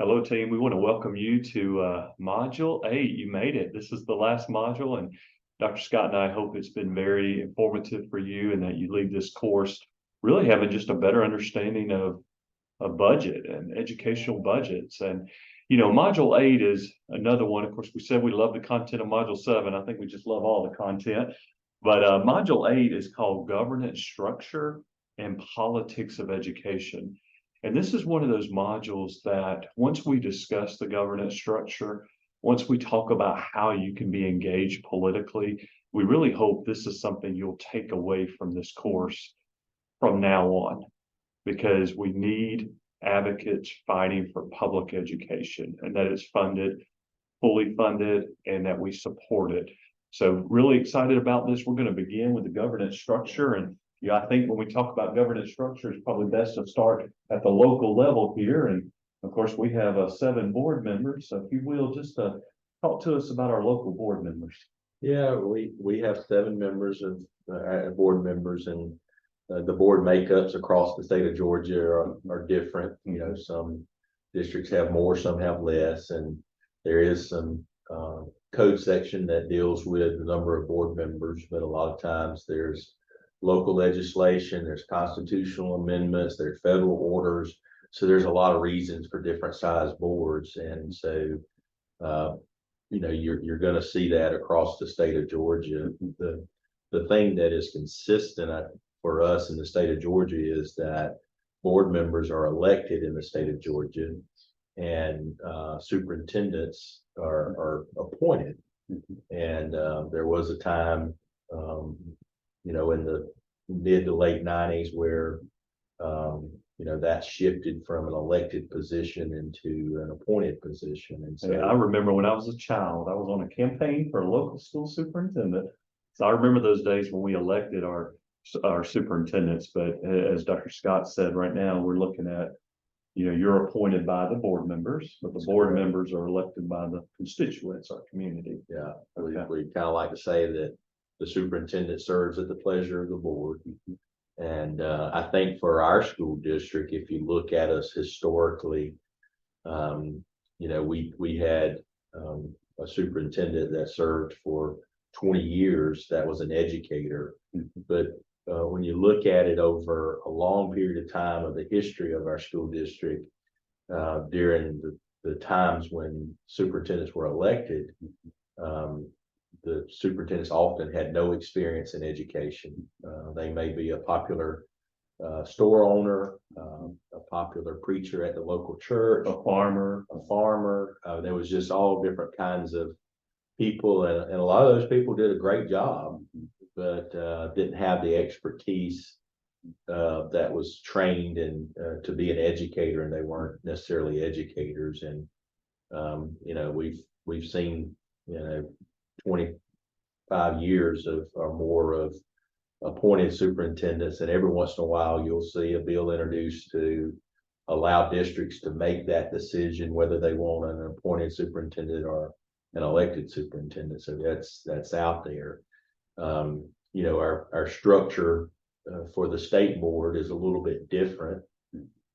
Hello, team. We want to welcome you to Module 8. You made it. This is the last module, and Dr. Scott and I hope it's been very informative for you and that you leave this course really having just a better understanding of a budget and educational budgets. And, Module 8 is another one. Of course, we said we love the content of Module 7. I think we just love all the content. But Module 8 is called Governance Structure and Politics of Education. And this is one of those modules that once we discuss the governance structure, once we talk about how you can be engaged politically, we really hope this is something you'll take away from this course from now on, because we need advocates fighting for public education and that it's funded, fully funded, and that we support it. So really excited about this. We're going to begin with the governance structure. And I think when we talk about governance structure, it's probably best to start at the local level here. And of course, we have 7 board members. So if you will, just talk to us about our local board members. Yeah, we have 7 members of board members, and the board makeups across the state of Georgia are different. Some districts have more, some have less, and there is some code section that deals with the number of board members, but a lot of times there's local legislation, there's constitutional amendments, there's federal orders. So there's a lot of reasons for different size boards. And so, you're going to see that across the state of Georgia. The thing that is consistent for us in the state of Georgia is that board members are elected in the state of Georgia, and superintendents are appointed. And there was a time, in the mid to late 90s where, that shifted from an elected position into an appointed position. And so I remember when I was a child, I was on a campaign for a local school superintendent. So I remember those days when we elected our superintendents. But as Dr. Scott said, right now we're looking at, you're appointed by the board members, but the board members are elected by the constituents, our community. Yeah, Okay. we kind of like to say that the superintendent serves at the pleasure of the board. And I think for our school district, if you look at us historically, we had a superintendent that served for 20 years that was an educator. But when you look at it over a long period of time of the history of our school district, during the times when superintendents were elected, the superintendents often had no experience in education. They may be a popular store owner, a popular preacher at the local church, A farmer. There was just all different kinds of people, and a lot of those people did a great job, but didn't have the expertise that was trained in to be an educator, and they weren't necessarily educators. And we've seen 25 years or more of appointed superintendents, and every once in a while you'll see a bill introduced to allow districts to make that decision whether they want an appointed superintendent or an elected superintendent. So that's out there. Our structure for the state board is a little bit different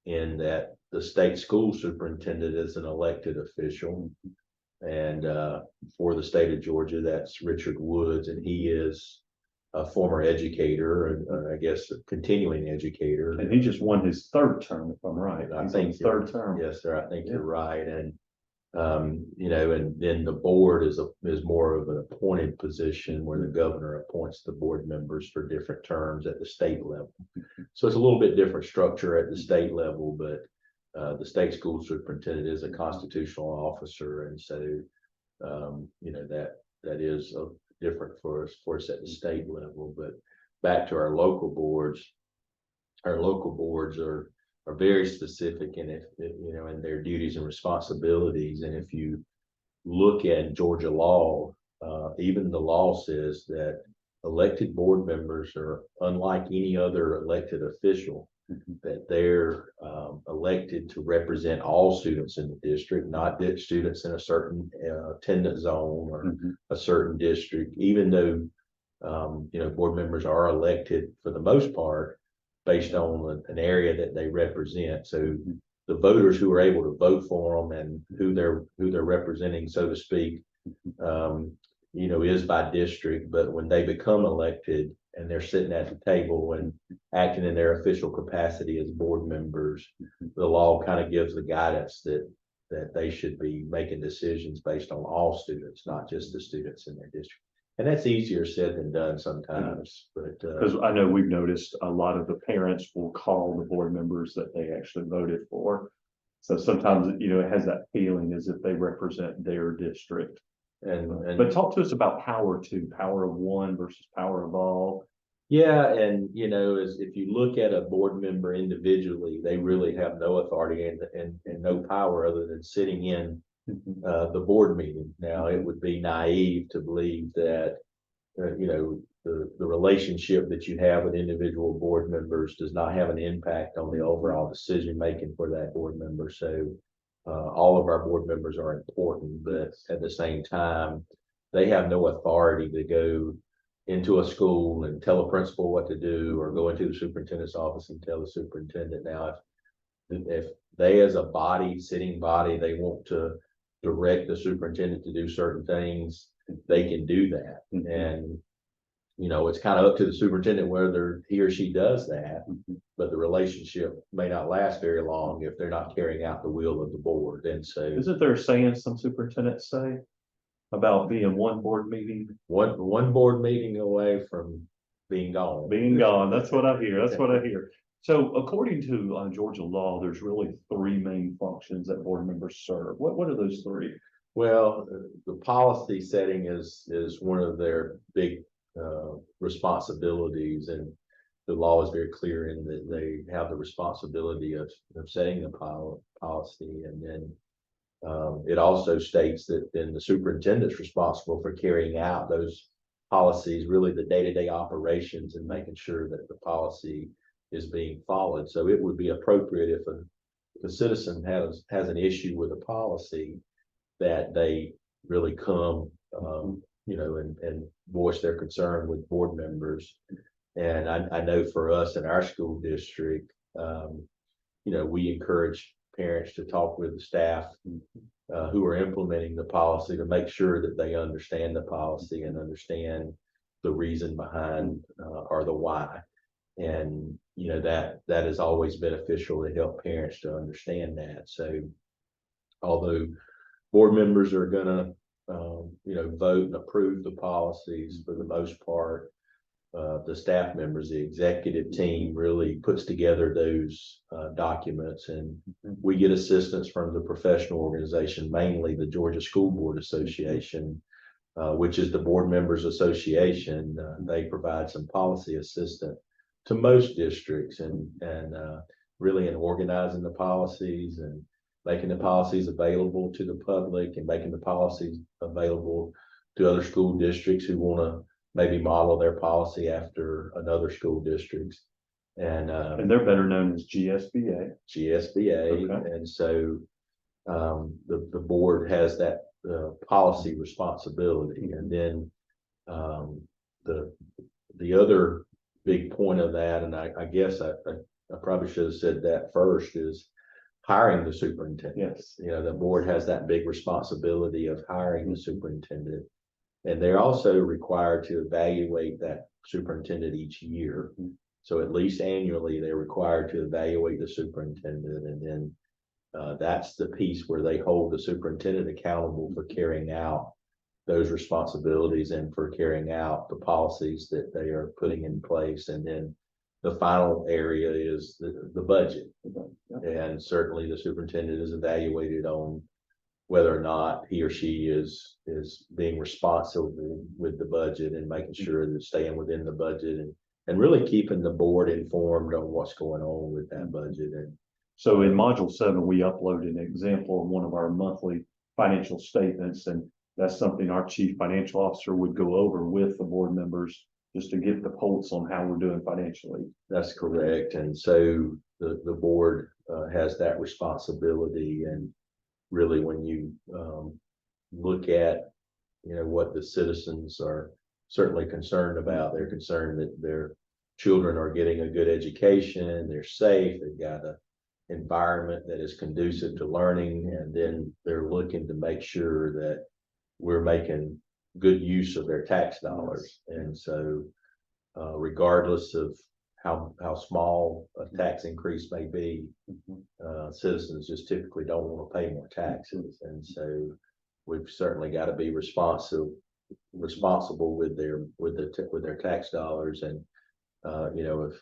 in that the state school superintendent is an elected official. And for the state of Georgia, that's Richard Woods, and he is a former educator, and I guess a continuing educator. And he just won his 3rd term, if I'm right. I think his 3rd term. Yes, sir. I think you're right. And and then the board is more of an appointed position where the governor appoints the board members for different terms at the state level. So it's a little bit different structure at the state level, but the state school superintendent is a constitutional officer, and so that is different for us at the state level. But back to our local boards are very specific in in their duties and responsibilities. And if you look at Georgia law, even the law says that elected board members are unlike any other elected official, that they're elected to represent all students in the district, not students in a certain attendance zone or a certain district, even though board members are elected for the most part based on an area that they represent. So the voters who are able to vote for them and who they're representing, so to speak, is by district. But when they become elected and they're sitting at the table and acting in their official capacity as board members, the law kind of gives the guidance that they should be making decisions based on all students, not just the students in their district. And that's easier said than done sometimes, but because I know we've noticed a lot of the parents will call the board members that they actually voted for. So sometimes, it has that feeling as if they represent their district. But talk to us about power of one versus power of all. Yeah, and as if you look at a board member individually, they really have no authority and no power other than sitting in the board meeting. Now, it would be naive to believe that the relationship that you have with individual board members does not have an impact on the overall decision making for that board member. So all of our board members are important, but at the same time, they have no authority to go into a school and tell a principal what to do, or go into the superintendent's office and tell the superintendent. Now, if they as a body, sitting body, they want to direct the superintendent to do certain things, they can do that. And it's kind of up to the superintendent whether he or she does that, but the relationship may not last very long if they're not carrying out the will of the board. And so, isn't there a saying some superintendents say about being one board meeting board meeting away from being gone? That's what I hear. So according to Georgia law, there's really three main functions that board members serve. What are those three? Well, the policy setting is one of their big responsibilities, and the law is very clear in that they have the responsibility of setting the policy. And then it also states that then the superintendent's responsible for carrying out those policies, really the day-to-day operations, and making sure that the policy is being followed. So it would be appropriate if a citizen has an issue with a policy, that they really come and voice their concern with board members. And I know for us in our school district, we encourage parents to talk with the staff who are implementing the policy, to make sure that they understand the policy and understand the reason behind or the why. And that is always beneficial to help parents to understand that. So although board members are gonna vote and approve the policies for the most part, the staff members, the executive team, really puts together those documents, and we get assistance from the professional organization, mainly the Georgia School Board Association, which is the board members association. They provide some policy assistance to most districts, and really in organizing the policies and making the policies available to the public, and making the policies available to other school districts who want to maybe model their policy after another school districts. And they're better known as GSBA. Okay. And so the board has that policy responsibility. And then the other big point of that, and I guess I probably should have said that first, is hiring the superintendent. Yes. The board has that big responsibility of hiring the superintendent, and they're also required to evaluate that superintendent each year. So at least annually, they're required to evaluate the superintendent, and then that's the piece where they hold the superintendent accountable for carrying out those responsibilities and for carrying out the policies that they are putting in place. And then the final area is the budget. And certainly the superintendent is evaluated on whether or not he or she is being responsible with the budget, and making sure that staying within the budget, and really keeping the board informed on what's going on with that budget. And so in module 7, we upload an example of one of our monthly financial statements, and that's something our chief financial officer would go over with the board members, just to get the pulse on how we're doing financially. That's correct. And so the board has that responsibility. And really, when you look at what the citizens are certainly concerned about, they're concerned that their children are getting a good education, they're safe, they've got environment that is conducive to learning, and then they're looking to make sure that we're making good use of their tax dollars. And so, regardless of how small a tax increase may be, citizens just typically don't want to pay more taxes. And so we've certainly got to be responsible with their tax dollars. And if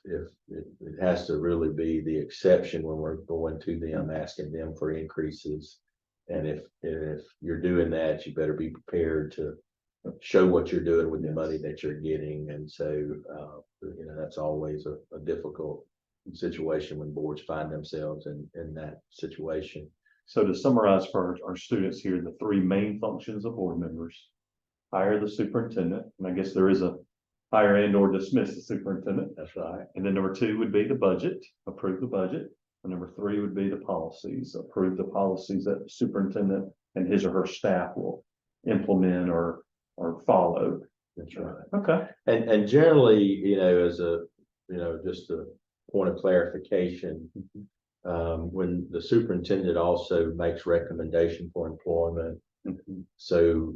it has to really be the exception when we're going to them, asking them for increases. And if you're doing that, you better be prepared to show what you're doing with the money that you're getting. And so, that's always a difficult situation when boards find themselves in that situation. So to summarize for our students here, the three main functions of board members: hire the superintendent, and I guess there is a hire and or dismiss the superintendent. That's right. And then number two would be the budget, approve the budget. And number three would be the policies, approve the policies that the superintendent and his or her staff will implement or follow. That's right. Okay. And generally, as just a point of clarification, when the superintendent also makes recommendation for employment, so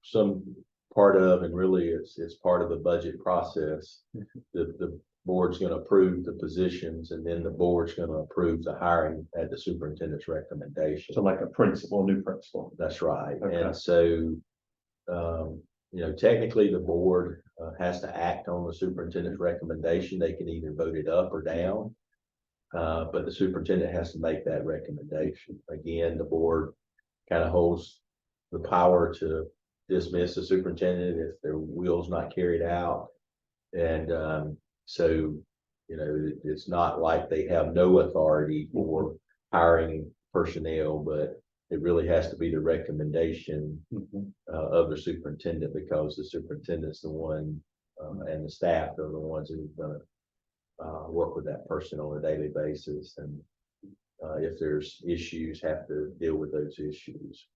some part of, and really it's part of the budget process, the board's going to approve the positions, and then the board's going to approve the hiring at the superintendent's recommendation. So like a principal, new principal. That's right. Okay. And so, technically the board has to act on the superintendent's recommendation. They can either vote it up or down, but the superintendent has to make that recommendation. Again, the board kind of holds the power to dismiss the superintendent if their will's not carried out. And so, it's not like they have no authority for hiring personnel, but it really has to be the recommendation of the superintendent, because the superintendent's the one and the staff are the ones who are going to work with that person on a daily basis. And if there's issues, have to deal with those issues.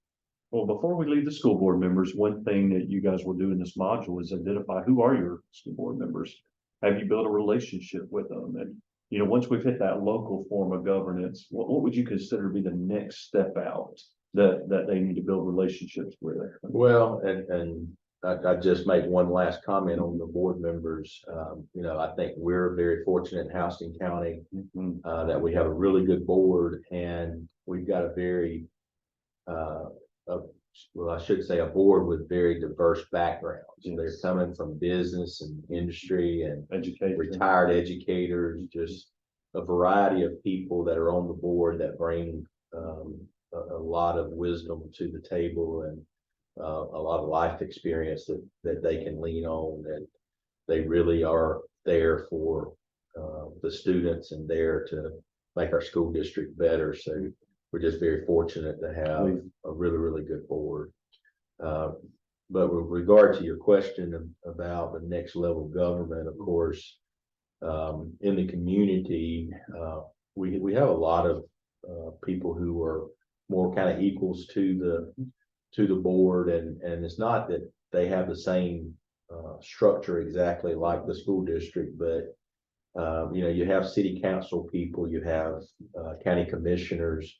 Well, before we leave the school board members, one thing that you guys will do in this module is identify who are your school board members. Have you built a relationship with them? And, once we've hit that local form of governance, what would you consider to be the next step out that they need to build relationships with? Well, and I just make one last comment on the board members. I think we're very fortunate in Houston County that we have a really good board, and we've got a very I should say a board with very diverse backgrounds. Yes. They're coming from business and industry and retired educators, just a variety of people that are on the board that bring a lot of wisdom to the table, and a lot of life experience that they can lean on, and they really are there for the students and there to make our school district better. So we're just very fortunate to have a really, really good board. But with regard to your question about the next level of government, of course, in the community, we have a lot of people who are more kind of equals to the board, and it's not that they have the same structure exactly like the school district, but you have city council people, you have county commissioners,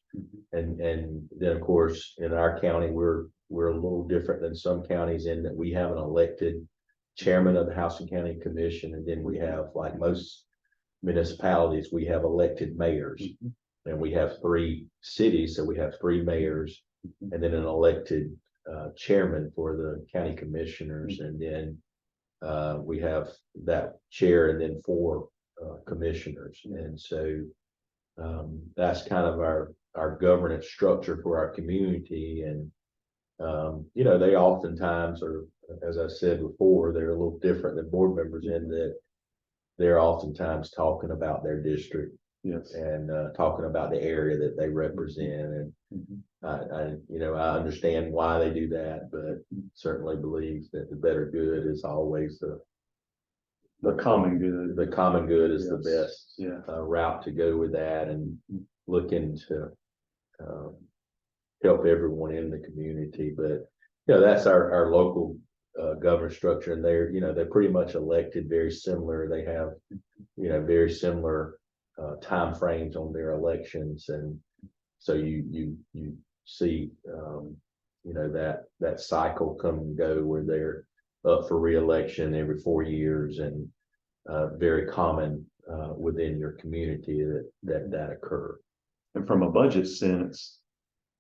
and then of course in our county we're a little different than some counties in that we have an elected chairman of the Houston County Commission, and then we have, like most municipalities, we have elected mayors, and we have 3 cities, so we have 3 mayors, and then an elected chairman for the county commissioners, and then we have that chair and then 4 commissioners. And so that's kind of our governance structure for our community. And they oftentimes are, as I said before, they're a little different than board members in that they're oftentimes talking about their district. Yes. And talking about the area that they represent. And I understand why they do that, but certainly believe that the better good is always the common good. The common good is the best Yeah. route to go with that, and looking to help everyone in the community. But that's our local governance structure, and they're pretty much elected very similar. They have very similar timeframes on their elections, and so you see that cycle come and go where they're up for reelection every 4 years, and very common within your community that occur. And from a budget sense,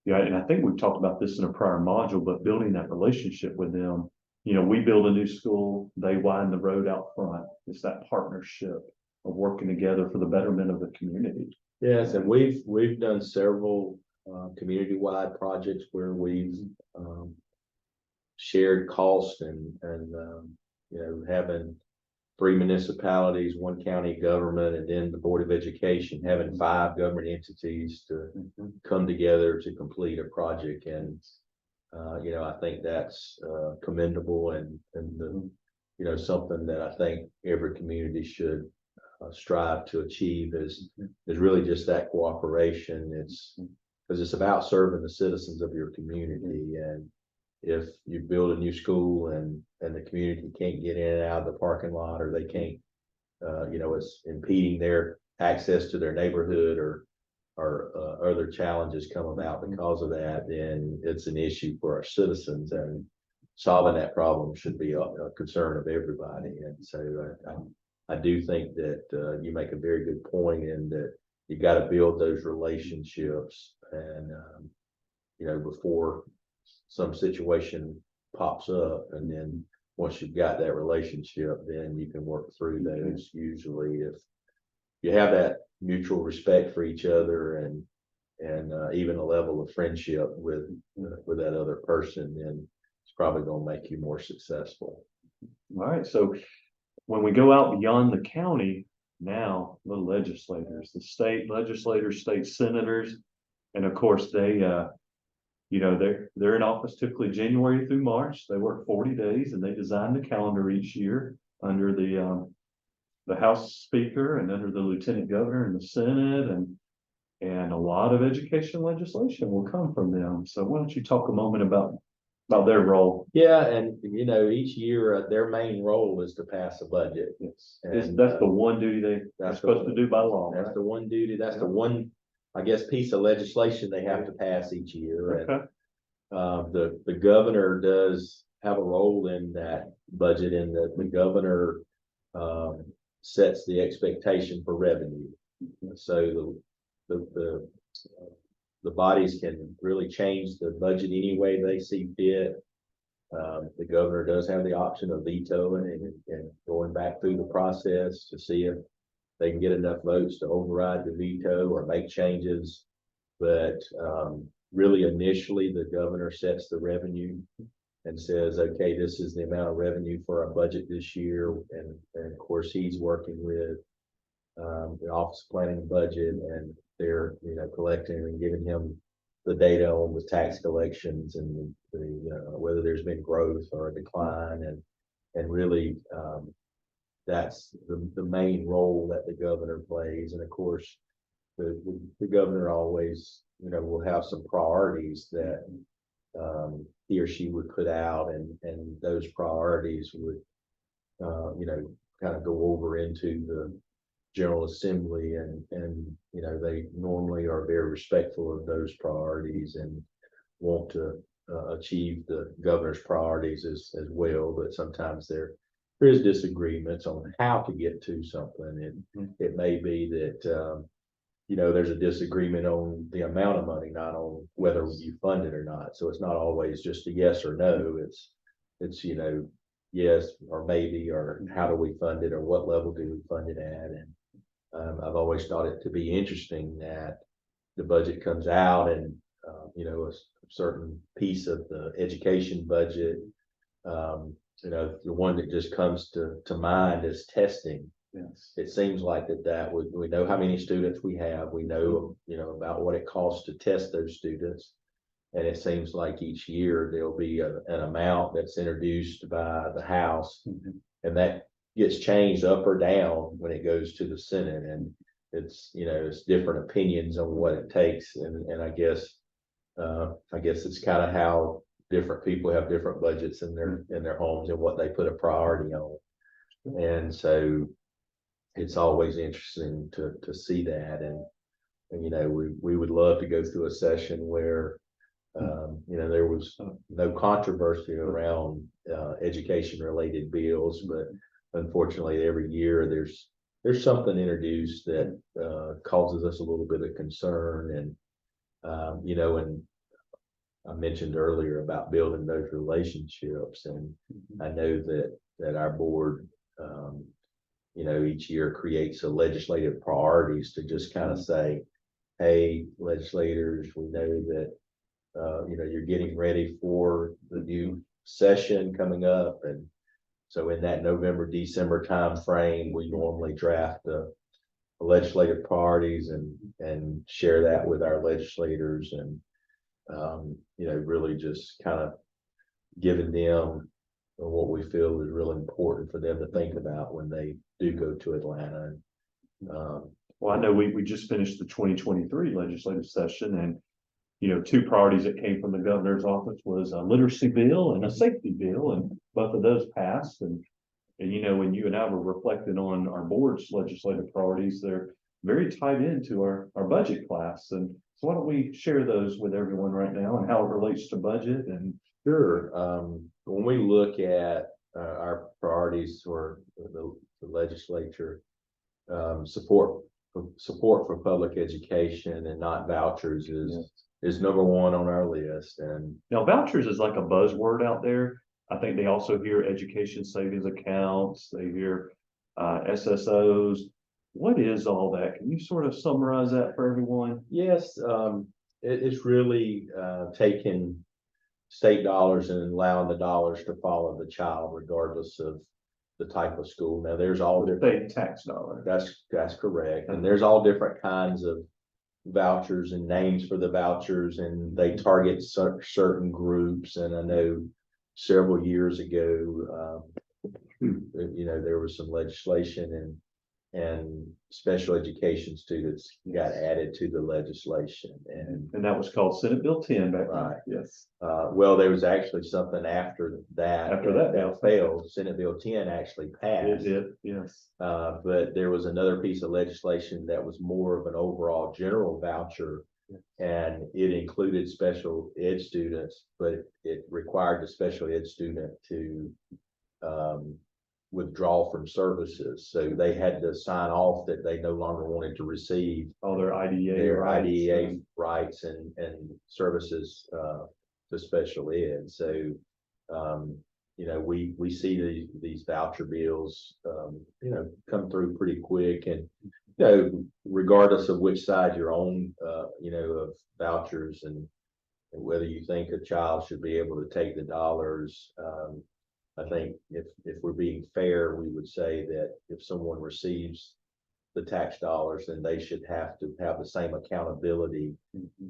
yeah, and I think we've talked about this in a prior module, but building that relationship with them, we build a new school, they widen the road out front. It's that partnership of working together for the betterment of the community. Yes, and we've done several community-wide projects where we've shared costs and having 3 municipalities, 1 county government, and then the Board of Education, having 5 government entities to come together to complete a project. And I think that's commendable and something that I think every community should strive to achieve is really just that cooperation. It's because it's about serving the citizens of your community. And if you build a new school and the community can't get in and out of the parking lot, or they can't, it's impeding their access to their neighborhood, or other challenges come about because of that, then it's an issue for our citizens, and solving that problem should be a concern of everybody. And so I do think that you make a very good point in that you got to build those relationships, and before some situation pops up, and then once you've got that relationship, then you can work through those. Usually, if you have that mutual respect for each other and even a level of friendship with that other person, then it's probably going to make you more successful. All right, so when we go out beyond the county, now the legislators, the state legislators, state senators, and of course they're in office typically January through March. They work 40 days, and they design the calendar each year under the House Speaker and under the Lieutenant Governor and the Senate, and a lot of education legislation will come from them. So why don't you talk a moment about their role? Yeah, and each year their main role is to pass a budget. Yes. And that's the one duty they're supposed to do by law. That's right? the one duty. That's the one, I guess, piece of legislation they have to pass each year. Okay. And the governor does have a role in that budget, in that the governor sets the expectation for revenue. So the bodies can really change the budget any way they see fit. The governor does have the option of vetoing and going back through the process to see if they can get enough votes to override the veto or make changes. But really, initially, the governor sets the revenue and says, okay, this is the amount of revenue for our budget this year. And of course, he's working with the Office of Planning and Budget, and they're collecting and giving him the data on the tax collections and whether there's been growth or a decline, and really that's the main role that the governor plays. And of course, the governor always will have some priorities that he or she would put out, and those priorities would kind of go over into the General Assembly, and they normally are very respectful of those priorities and want to achieve the governor's priorities as well. But sometimes there is disagreements on how to get to something. It may be that there's a disagreement on the amount of money, not on whether you fund it or not. So it's not always just a yes or no. It's yes or maybe, or how do we fund it, or what level do we fund it at. And I've always thought it to be interesting that the budget comes out, and a certain piece of the education budget, the one that just comes to mind is testing. Yes. It seems like we know how many students we have. We know about what it costs to test those students, and it seems like each year there'll be an amount that's introduced by the House, and that gets changed up or down when it goes to the Senate. And it's different opinions on what it takes, and I guess it's kind of how different people have different budgets in their homes and what they put a priority on. And so it's always interesting to see that. And, you know, we would love to go through a session where, you know, there was no controversy around education related bills, but unfortunately every year there's something introduced that causes us a little bit of concern. And you know, and I mentioned earlier about building those relationships, and I know that our board, you know, each year creates a legislative priorities to just kind of say, hey, legislators, we know that you know, you're getting ready for the new session coming up. And so in that November, December time frame, we normally draft the legislative priorities and share that with our legislators. And you know, really just kind of giving them what we feel is really important for them to think about when they do go to Atlanta. Well, I know we just finished the 2023 legislative session, and you know, two priorities that came from the governor's office was a literacy bill and a safety bill, and both of those passed. And you know, when you and I were reflecting on our board's legislative priorities, they're very tied into our budget class. And so why don't we share those with everyone right now and how it relates to budget? And Sure. When we look at our priorities for the legislature, support for public education and not vouchers is number one on our list. And now vouchers is like a buzzword out there. I think they also hear education savings accounts. They hear SSOs. What is all that? Can you sort of summarize that for everyone? yes, it's really taking state dollars and allowing the dollars to follow the child regardless of the type of school. Now there's all different state tax dollars. That's correct. And there's all different kinds of vouchers and names for the vouchers, and they target certain groups. And I know several years ago, you know, there was some legislation and special education students got added to the legislation. And that was called Senate Bill 10 back then. Right. Yes. Well, there was actually something after that. After that failed. Senate Bill 10 actually passed. It did, yes. But there was another piece of legislation that was more of an overall general voucher, and it included special ed students, but it required the special ed student to withdraw from services. So they had to sign off that they no longer wanted to receive all their IDEA rights and services to special ed. So you know, we see these voucher bills you know, come through pretty quick. And you know, regardless of which side you're on, you know, of vouchers and whether you think a child should be able to take the dollars, I think if we're being fair, we would say that if someone receives the tax dollars, then they should have to have the same accountability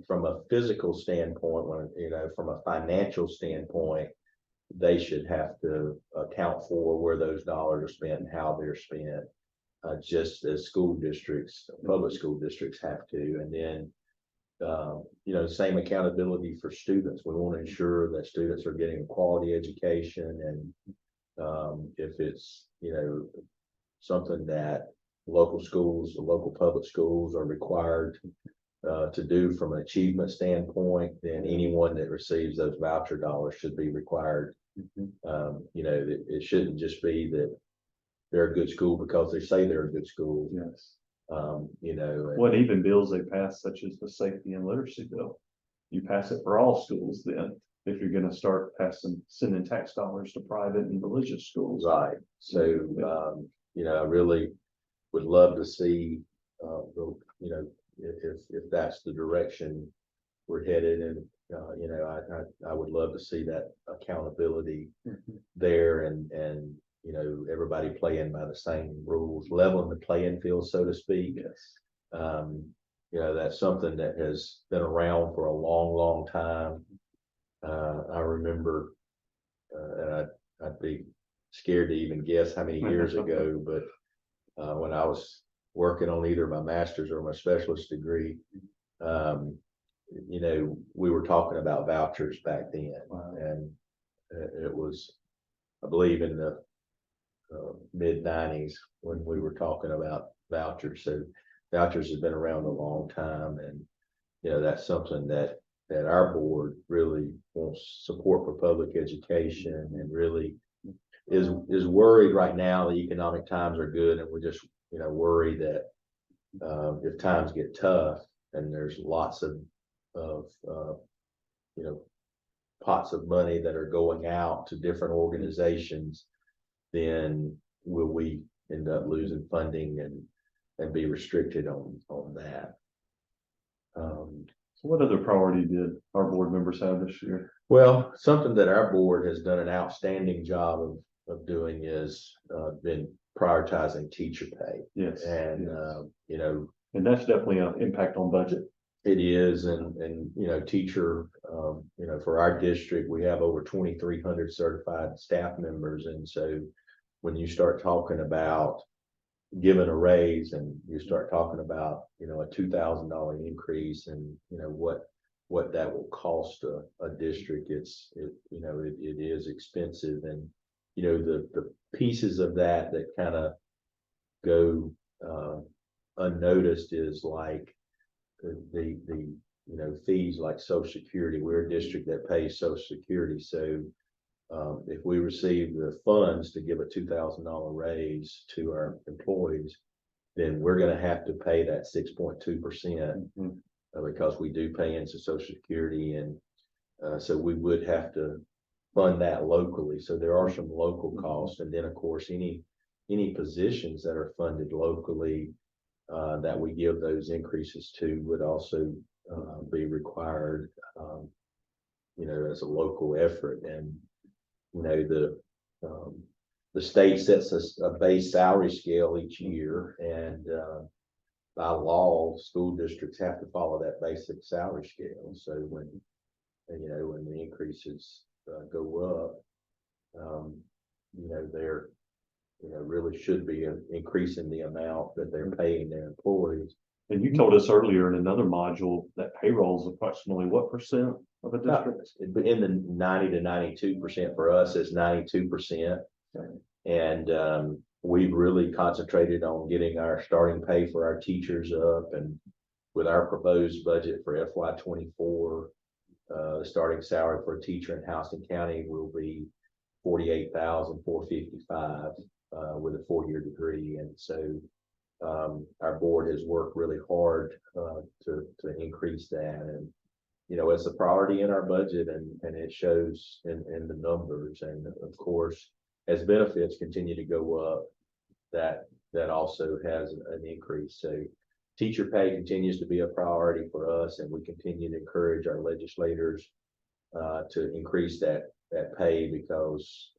from a physical standpoint. When, you know, from a financial standpoint, they should have to account for where those dollars are spent and how they're spent, just as school districts, public school districts have to. And then you know, same accountability for students. We want to ensure that students are getting a quality education. And if it's, you know, something that local schools, the local public schools are required to do from an achievement standpoint, then anyone that receives those voucher dollars should be required. You know, it shouldn't just be that they're a good school because they say they're a good school. Yes. You know, what even bills they pass, such as the safety and literacy bill, you pass it for all schools then, if you're going to start sending tax dollars to private and religious schools. Right. So, you know, I really would love to see, you know, if that's the direction we're headed. And, you know, I would love to see that accountability there, and you know, everybody playing by the same rules, leveling the playing field, so to speak. Yes. You know, that's something that has been around for a long time. I remember, and I'd be scared to even guess how many years ago, but when I was working on either my master's or my specialist degree, you know, we were talking about vouchers back then. Wow. And it was, I believe, in the mid-90s when we were talking about vouchers. So vouchers have been around a long time, and that's something that our board really wants support for public education, and really is worried right now. The economic times are good, and we're just worried that if times get tough and there's lots of pots of money that are going out to different organizations, then will we end up losing funding and be restricted on that? So what other priority did our board members have this year? Well, something that our board has done an outstanding job of doing is been prioritizing teacher pay. Yes. And yes. And that's definitely an impact on budget. It is, and teacher, for our district, we have over 2,300 certified staff members, and so when you start talking about giving a raise, and you start talking about a $2,000 increase, and what that will cost a district, it is expensive, and the pieces of that kind of go unnoticed is like the fees like Social Security. We're a district that pays Social Security, so if we receive the funds to give a $2,000 raise to our employees, then we're going to have to pay that 6.2% because we do pay into Social Security, and so we would have to fund that locally. So there are some local costs, and then of course any positions that are funded locally that we give those increases to would also be required, as a local effort. And the state sets us a base salary scale each year, and by law, school districts have to follow that basic salary scale. So when the increases go up, they're really should be increasing the amount that they're paying their employees. And you told us earlier in another module that payroll is approximately what percent of a district? In the 90 to 92%. For us, it's 92%. Okay. And we've really concentrated on getting our starting pay for our teachers up. And with our proposed budget for FY24, the starting salary for a teacher in Houston County will be $48,455 with a 4-year degree. And so our board has worked really hard to increase that, and it's a priority in our budget, and it shows in the numbers. And of course, as benefits continue to go up, that also has an increase. So teacher pay continues to be a priority for us, and we continue to encourage our legislators to increase that pay, because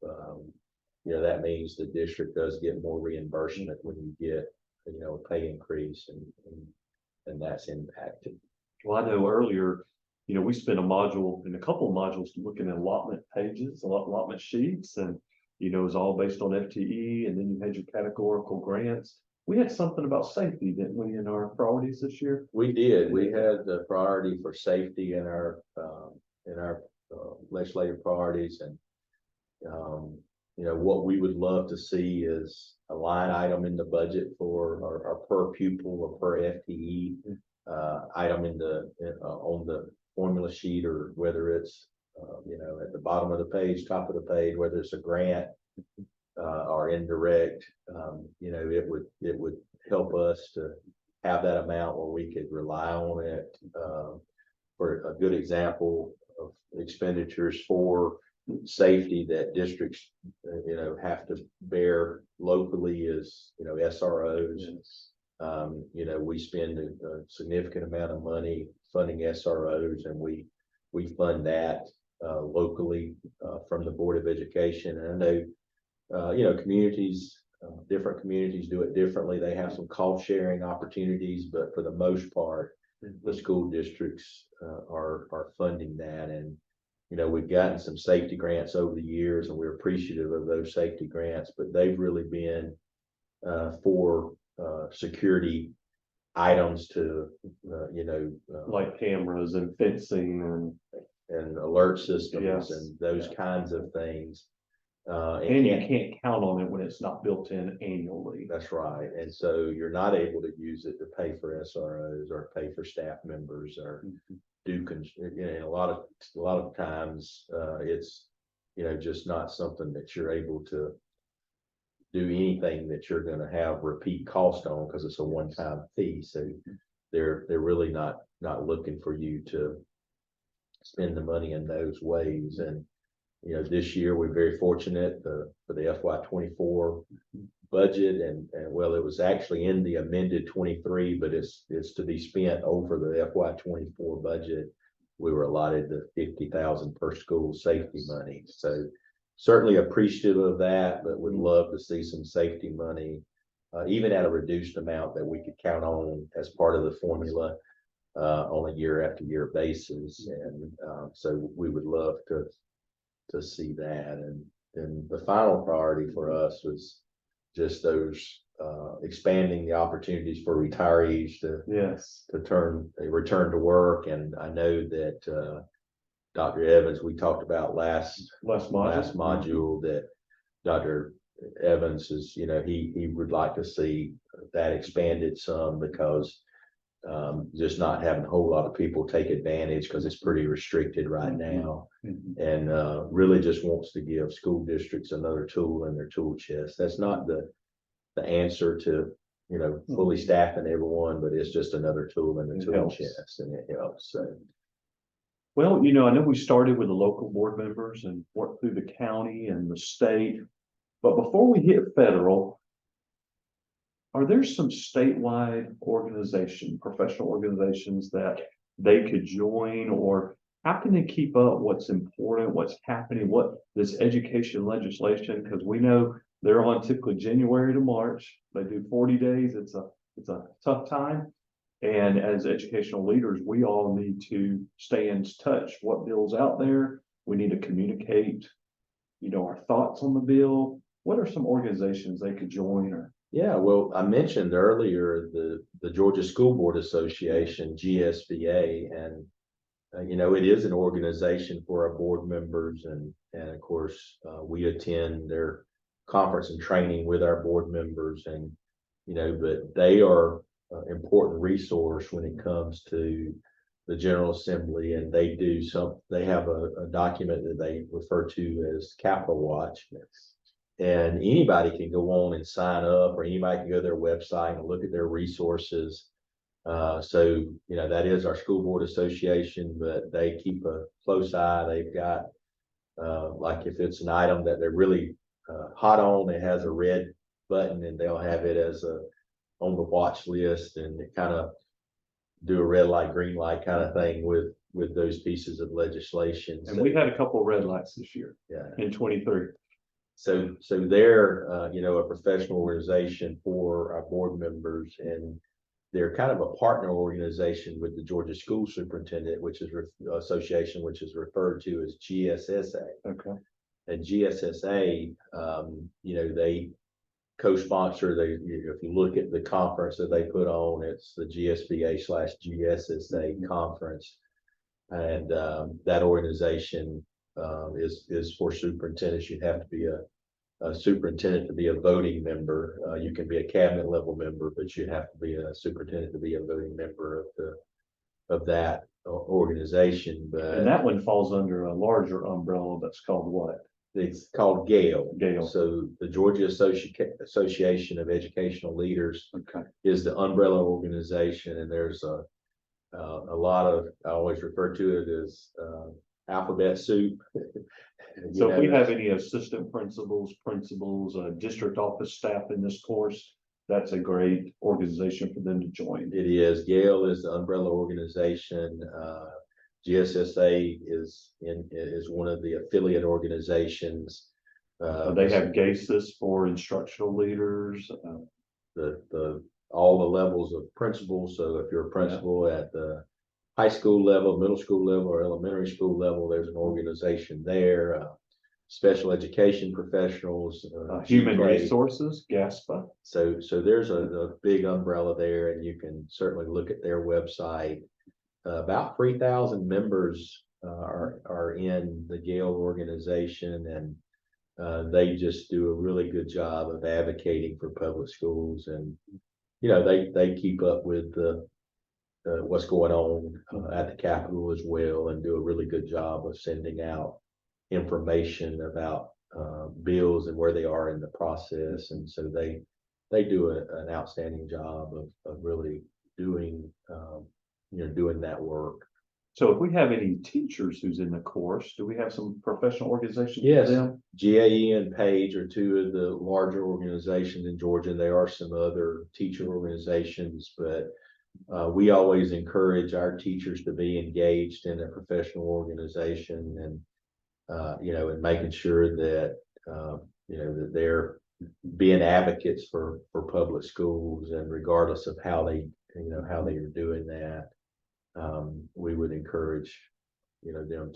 that means the district does get more reimbursement when you get a pay increase, and that's impacted. Well, I know earlier, we spent a couple of modules looking at allotment pages, allotment sheets, and it was all based on FTE, and then you had your categorical grants. We had something about safety, didn't we, in our priorities this year? We did. We had the priority for safety in our legislative priorities, and what we would love to see is a line item in the budget for our per pupil or per FTE item on the formula sheet, or whether it's at the bottom of the page, top of the page, whether it's a grant or indirect. It would help us to have that amount where we could rely on it. For a good example of expenditures for safety that districts have to bear locally is SROs. We spend a significant amount of money funding SROs, and we fund that locally from the Board of Education. And I know different communities do it differently. They have some cost sharing opportunities, but for the most part, the school districts are funding that. And we've gotten some safety grants over the years, and we're appreciative of those safety grants, but they've really been for security items to like cameras and fencing and alert systems. Yes. And those kinds of things. And you can't count on it when it's not built in annually. That's right. And so you're not able to use it to pay for SROs or pay for staff members or do, a lot of times, it's, just not something that you're able to do anything that you're going to have repeat cost on because it's a one-time fee. So they're really not looking for you to spend the money in those ways. And this year we're very fortunate for the FY24 budget, and well, it was actually in the amended 23, but it's to be spent over the FY24 budget. We were allotted the 50,000 per school safety money. So certainly appreciative of that, but would love to see some safety money, even at a reduced amount that we could count on as part of the formula on a year after year basis. And so we would love to see that. And the final priority for us was just those expanding the opportunities for retirees to return to work. And I know that Dr. Evans, we talked about last module that Dr. Evans is, he would like to see that expanded some, because just not having a whole lot of people take advantage because it's pretty restricted right now. And really just wants to give school districts another tool in their tool chest. That's not the answer to, fully staffing everyone, but it's just another tool in the tool chest, and it helps. So. Well, I know we started with the local board members and worked through the county and the state, but before we hit federal, are there some statewide professional organizations that they could join, or how can they keep up what's important, what's happening, what this education legislation? Because we know they're on typically January to March. They do 40 days. It's a tough time. And as educational leaders, we all need to stay in touch. What bill's out there? We need to communicate, our thoughts on the bill. What are some organizations they could join? Or yeah, well, I mentioned earlier the Georgia School Board Association, GSBA, and it is an organization for our board members, and of course we attend their conference and training with our board members, and but they are important resource when it comes to the General Assembly, and they have a document that they refer to as Capital Watch. And anybody can go on and sign up, or anybody can go to their website and look at their resources. So, that is our school board association, but they keep a close eye. They've got, like if it's an item that they're really hot on, it has a red button, and they'll have it as on the watch list, and it kind of do a red light, green light kind of thing with those pieces of legislation. And we had a couple of red lights this year, in 23. So they're, a professional organization for our board members, and they're kind of a partner organization with the Georgia School Superintendent, which is association, which is referred to as GSSA. Okay. And GSSA, they co-sponsor. If you look at the conference that they put on, it's the GSBA/GSSA conference, and that organization is for superintendents. You have to be a superintendent to be a voting member. You can be a cabinet level member, but you have to be a superintendent to be a voting member of that organization. And that one falls under a larger umbrella that's called what? It's called GALE. GALE. So the Georgia Association of Educational Leaders is the umbrella organization, and there's a lot of, I always refer to it as alphabet soup. So if we have any assistant principals, district office staff in this course, that's a great organization for them to join. It is. GALE is the umbrella organization. GSSA is one of the affiliate organizations. They have GASIS for instructional leaders. All the levels of principals. So if you're a principal at the high school level, middle school level, or elementary school level, there's an organization there. Special education professionals, human resources, GASPA. So there's a big umbrella there, and you can certainly look at their website. About 3,000 members are in the GALE organization, and they just do a really good job of advocating for public schools, and they keep up with what's going on at the Capitol as well, and do a really good job of sending out information about bills and where they are in the process. And so they do an outstanding job of really doing doing that work. So if we have any teachers who's in the course, do we have some professional organizations for Yes, them? GAE and Page are two of the larger organizations in Georgia. There are some other teacher organizations, but we always encourage our teachers to be engaged in a professional organization, and and making sure that that they're being advocates for public schools, and regardless of how they are doing that, we would encourage them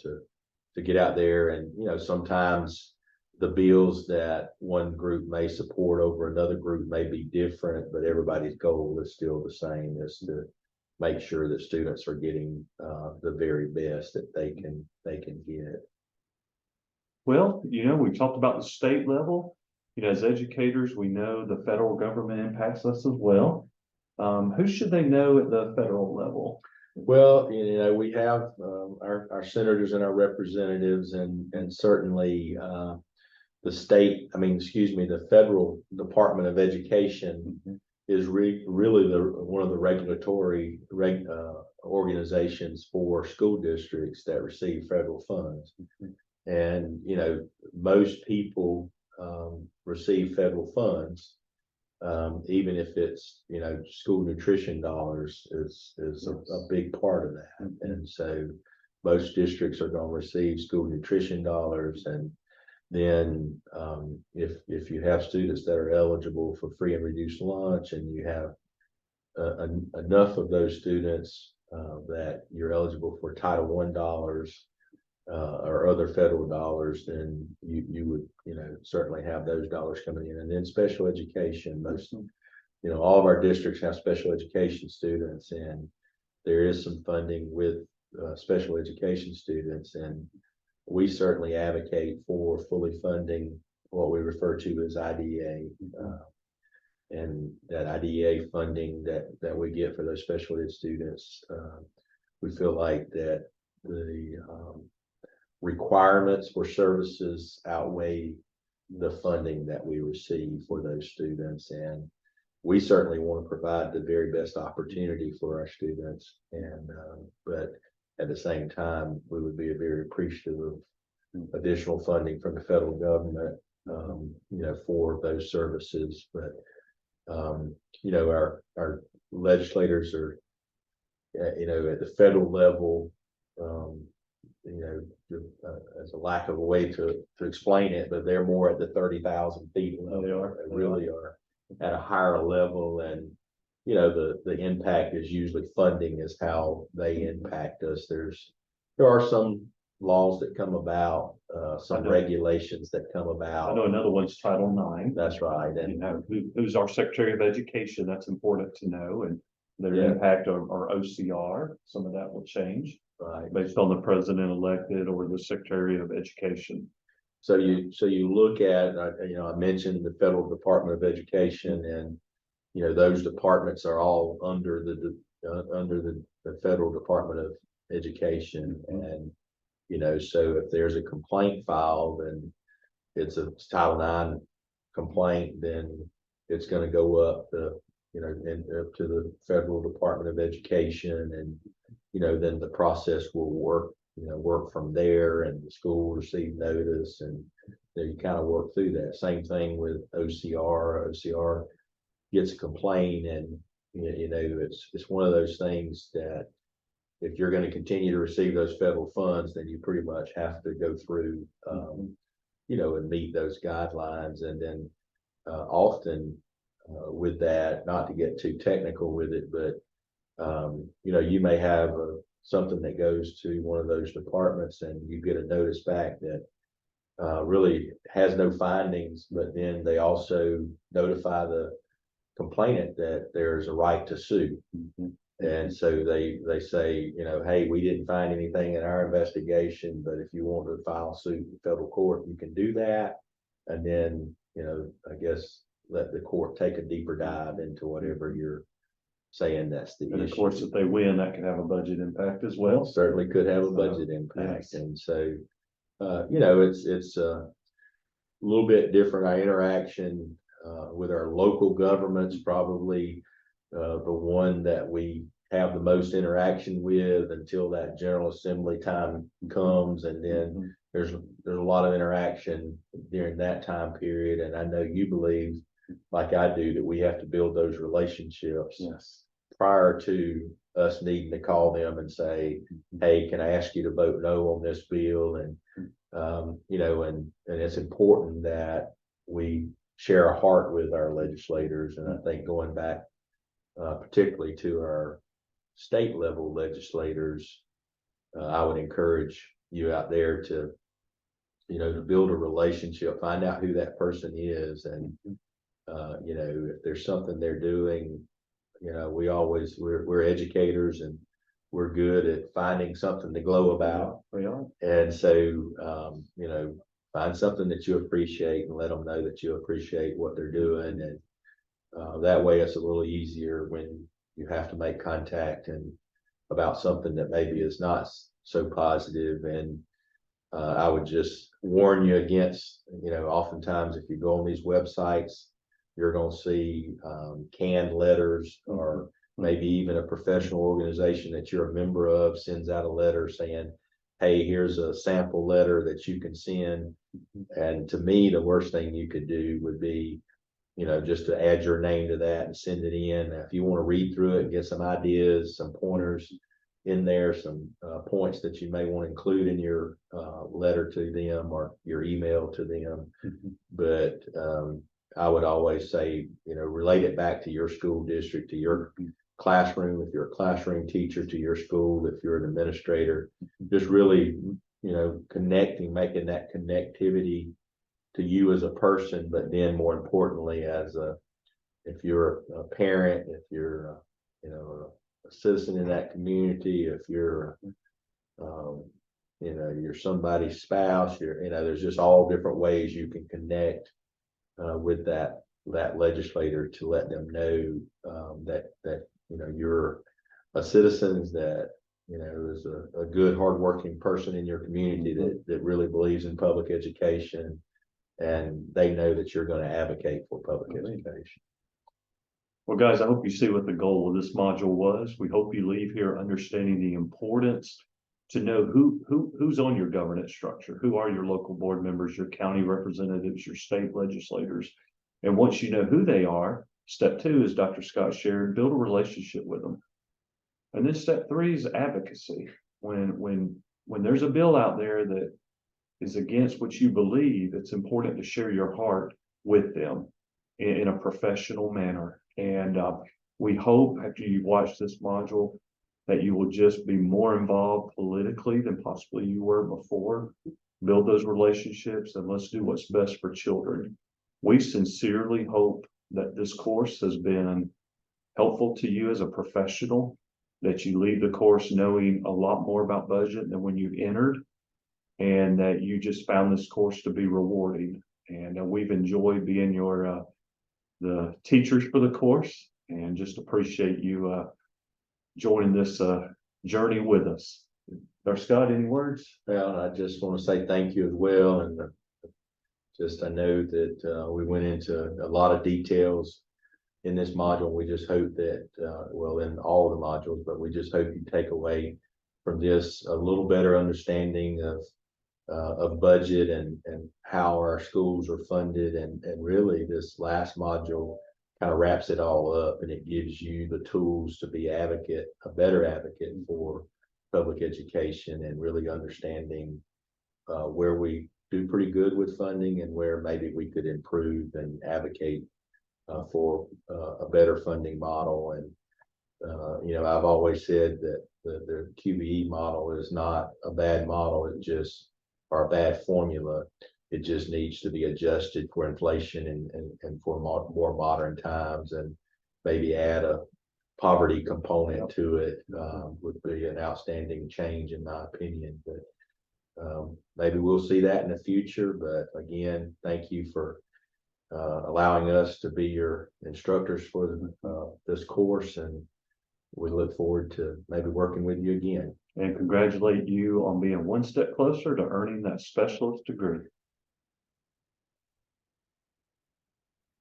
to get out there. And sometimes the bills that one group may support over another group may be different, but everybody's goal is still the same, is to make sure that students are getting the very best that they can get. Well, we've talked about the state level. As educators, we know the federal government impacts us as well. Who should they know at the federal level? Well, we have our senators and our representatives, and certainly the federal Department of Education is really one of the regulatory organizations for school districts that receive federal funds. And most people receive federal funds, even if it's school nutrition dollars is a big part of that. And so most districts are going to receive school nutrition dollars, and then if you have students that are eligible for free and reduced lunch, and you have enough of those students that you're eligible for Title I dollars or other federal dollars, then you would certainly have those dollars coming in. And then special education, most all of our districts have special education students, and there is some funding with special education students, and we certainly advocate for fully funding what we refer to as IDA, and that IDA funding that we get for those special ed students. We feel like that the requirements for services outweigh the funding that we receive for those students, and we certainly want to provide the very best opportunity for our students. And but at the same time, we would be very appreciative of additional funding from the federal government, for those services. But our legislators are, at the federal level, as a lack of a way to explain it, but they're more at the 30,000 feet level. They really are at a higher level, and the impact is usually funding is how they impact us. There are some laws that come about, some regulations that come about. I know another one's Title IX. That's right. And who's our Secretary of Education? That's important to know, and their impact on our OCR. Some of that will change, right, based on the president elected or the Secretary of Education. So you look at, I mentioned the Federal Department of Education, and those departments are all under the Federal Department of Education. And so if there's a complaint filed and it's a Title IX complaint, then it's going to go up up to the Federal Department of Education, and then the process will work from there, and the school will receive notice, and then you kind of work through that. Same thing with OCR. OCR gets a complaint, and it's one of those things that if you're going to continue to receive those federal funds, then you pretty much have to go through and meet those guidelines. And then often with that, not to get too technical with it, but you may have something that goes to one of those departments, and you get a notice back that really has no findings, but then they also notify the complainant that there's a right to sue. And so they say, hey, we didn't find anything in our investigation, but if you want to file suit in federal court, you can do that. and then, I guess let the court take a deeper dive into whatever you're saying that's the And of issue. course, if they win, that can have a budget impact as well. Certainly could have a budget impact. yes. And so, it's a little bit different. Our interaction with our local governments, probably the one that we have the most interaction with until that General Assembly time comes. And then there's a lot of interaction during that time period. And I know you believe, like I do, that we have to build those relationships Yes. prior to us needing to call them and say, hey, can I ask you to vote no on this bill? And, and it's important that we share a heart with our legislators. And I think going back, particularly to our state level legislators, I would encourage you out there to, to build a relationship, find out who that person is. And, if there's something they're doing, we're educators and we're good at finding something to glow about. We are. And so, find something that you appreciate and let them know that you appreciate what they're doing. And that way it's a little easier when you have to make contact and about something that maybe is not so positive. And I would just warn you against, oftentimes if you go on these websites, you're going to see canned letters, or maybe even a professional organization that you're a member of sends out a letter saying, hey, here's a sample letter that you can send. And to me, the worst thing you could do would be, just to add your name to that and send it in. If you want to read through it and get some ideas, some pointers in there, some points that you may want to include in your letter to them or your email to them. But I would always say, relate it back to your school district, to your classroom, if you're a classroom teacher, to your school, if you're an administrator, just really, connecting, making that connectivity to you as a person, but then more importantly, if you're a parent, if you're, a citizen in that community, if you're, you're somebody's spouse, there's just all different ways you can connect with that legislator to let them know that you're a citizen that is a good, hardworking person in your community that really believes in public education, and they know that you're going to advocate for public education. Well, guys, I hope you see what the goal of this module was. We hope you leave here understanding the importance to know who's on your governance structure, who are your local board members, your county representatives, your state legislators. And once you know who they are, step 2, as Dr. Scott shared, build a relationship with them. And then step 3 is advocacy. When there's a bill out there that is against what you believe, it's important to share your heart with them in a professional manner. And we hope after you've watched this module that you will just be more involved politically than possibly you were before. Build those relationships, and let's do what's best for children. We sincerely hope that this course has been helpful to you as a professional, that you leave the course knowing a lot more about budget than when you entered, and that you just found this course to be rewarding. And we've enjoyed being the teachers for the course, and just appreciate you joining this journey with us. Dr. Scott, any words? Well, I just want to say thank you as well. And I know that we went into a lot of details in this module. We just hope that, in all of the modules, but we just hope you take away from this a little better understanding of budget and how our schools are funded. And really this last module kind of wraps it all up, and it gives you the tools to be a better advocate for public education, and really understanding where we do pretty good with funding and where maybe we could improve and advocate for a better funding model. And I've always said that the QBE model is not a bad model, or a bad formula. It just needs to be adjusted for inflation and for more modern times, and maybe add a poverty component to it would be an outstanding change in my opinion. But maybe we'll see that in the future, but again, thank you for allowing us to be your instructors for this course, and we look forward to maybe working with you again. And congratulate you on being one step closer to earning that specialist degree.